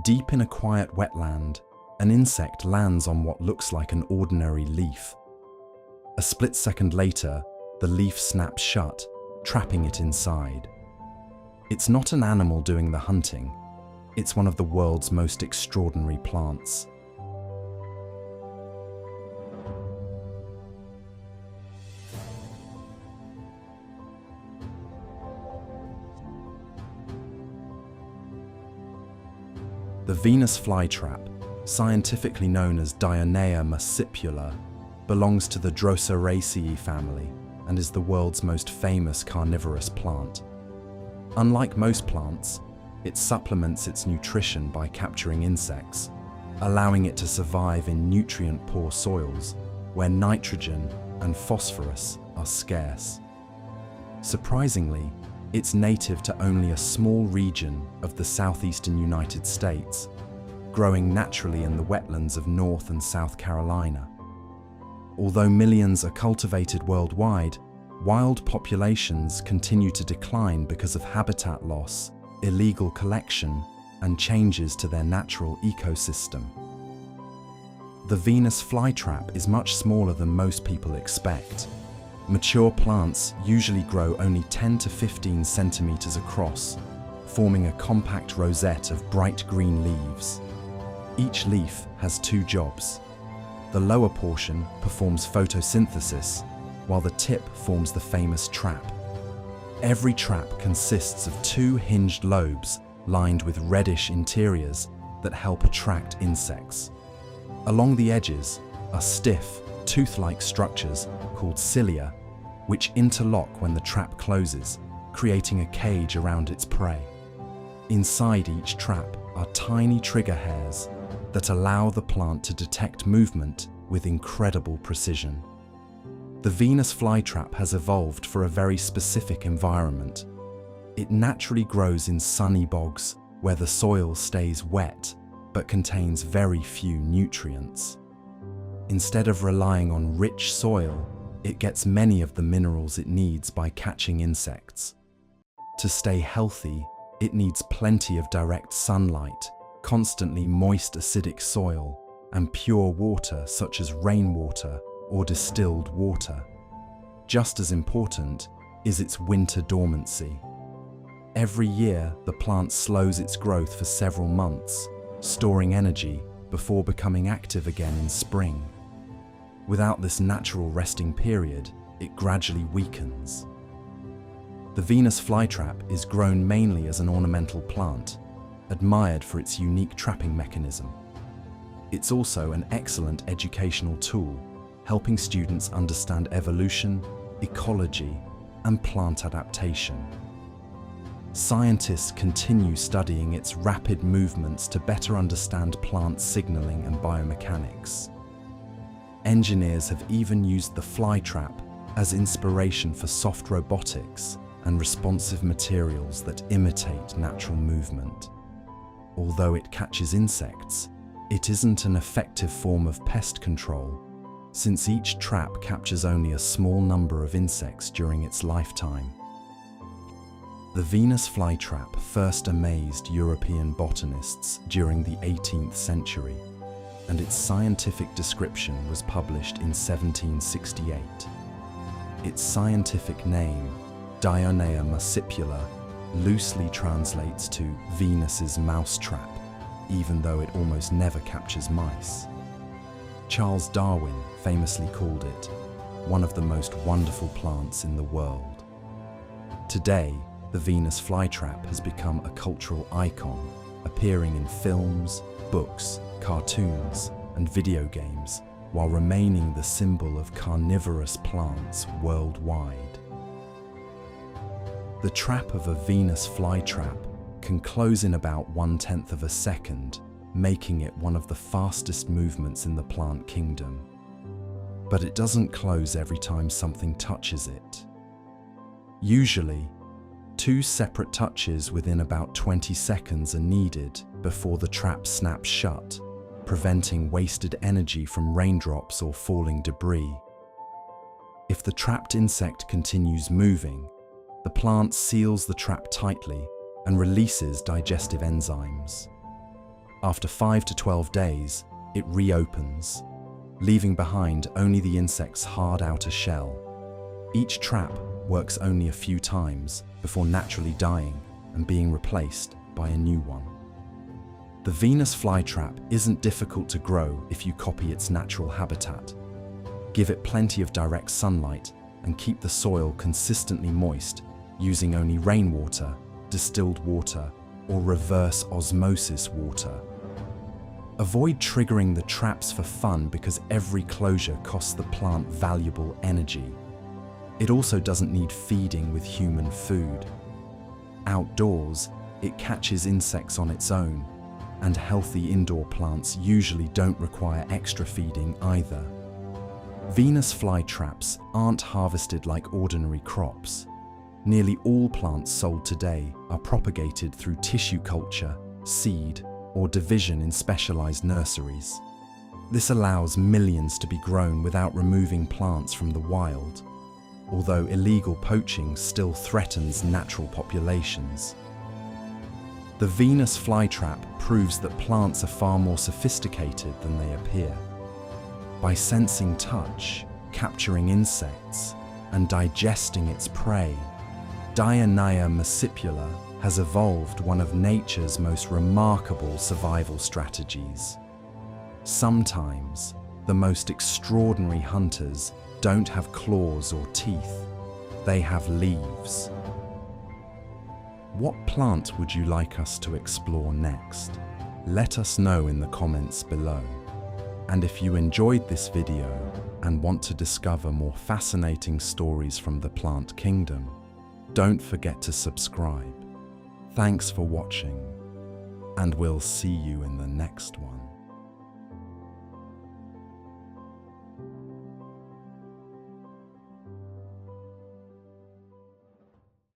Deep in a quiet wetland, an insect lands on what looks like an ordinary leaf. A split second later, the leaf snaps shut, trapping it inside. It's not an animal doing the hunting. It's one of the world's most extraordinary plants. The Venus flytrap, scientifically known as Dionaea muscipula, belongs to the Droseraceae family and is the world's most famous carnivorous plant. Unlike most plants, it supplements its nutrition by capturing insects, allowing it to survive in nutrient-poor soils where nitrogen and phosphorus are scarce. Surprisingly, it's native to only a small region of the southeastern United States, growing naturally in the wetlands of North and South Carolina. Although millions are cultivated worldwide, wild populations continue to decline because of habitat loss, illegal collection, and changes to their natural ecosystem. The Venus flytrap is much smaller than most people expect. Mature plants usually grow only 10 to 15 centimeters across, forming a compact rosette of bright green leaves. Each leaf has two jobs. The lower portion performs photosynthesis, while the tip forms the famous trap. Every trap consists of two hinged lobes lined with reddish interiors that help attract insects. Along the edges are stiff, tooth-like structures called cilia, which interlock when the trap closes, creating a cage around its prey. Inside each trap are tiny trigger hairs that allow the plant to detect movement with incredible precision. The Venus flytrap has evolved for a very specific environment. It naturally grows in sunny bogs where the soil stays wet but contains very few nutrients. Instead of relying on rich soil, it gets many of the minerals it needs by catching insects. To stay healthy, it needs plenty of direct sunlight, constantly moist acidic soil, and pure water such as rainwater or distilled water. Just as important is its winter dormancy. Every year, the plant slows its growth for several months, storing energy before becoming active again in spring. Without this natural resting period, it gradually weakens. The Venus flytrap is grown mainly as an ornamental plant, admired for its unique trapping mechanism. It's also an excellent educational tool, helping students understand evolution, ecology, and plant adaptation. Scientists continue studying its rapid movements to better understand plant signaling and biomechanics. Engineers have even used the flytrap as inspiration for soft robotics and responsive materials that imitate natural movement. Although it catches insects, it isn't an effective form of pest control, since each trap captures only a small number of insects during its lifetime. The Venus flytrap first amazed European botanists during the 18th century, and its scientific description was published in 1768. Its scientific name, Dionaea muscipula, loosely translates to Venus's mousetrap, even though it almost never captures mice. Charles Darwin famously called it one of the most wonderful plants in the world. Today, the Venus flytrap has become a cultural icon, appearing in films, books, cartoons, and video games, while remaining the symbol of carnivorous plants worldwide. The trap of a Venus flytrap can close in about 1/10 of a second, making it one of the fastest movements in the plant kingdom. But it doesn't close every time something touches it. Usually, 2 separate touches within about 20 seconds are needed before the trap snaps shut, preventing wasted energy from raindrops or falling debris. If the trapped insect continues moving, the plant seals the trap tightly and releases digestive enzymes. After 5 to 12 days, it reopens, leaving behind only the insect's hard outer shell. Each trap works only a few times before naturally dying and being replaced by a new one. The Venus flytrap isn't difficult to grow if you copy its natural habitat. Give it plenty of direct sunlight and keep the soil consistently moist using only rainwater, distilled water, or reverse osmosis water. Avoid triggering the traps for fun because every closure costs the plant valuable energy. It also doesn't need feeding with human food. Outdoors, it catches insects on its own, and healthy indoor plants usually don't require extra feeding either. Venus flytraps aren't harvested like ordinary crops. Nearly all plants sold today are propagated through tissue culture, seed, or division in specialized nurseries. This allows millions to be grown without removing plants from the wild, although illegal poaching still threatens natural populations. The Venus flytrap proves that plants are far more sophisticated than they appear. By sensing touch, capturing insects, and digesting its prey, Dionaea muscipula has evolved one of nature's most remarkable survival strategies. Sometimes, the most extraordinary hunters don't have claws or teeth, they have leaves. What plant would you like us to explore next? Let us know in the comments below. And if you enjoyed this video and want to discover more fascinating stories from the plant kingdom, don't forget to subscribe. Thanks for watching, and we'll see you in the next one.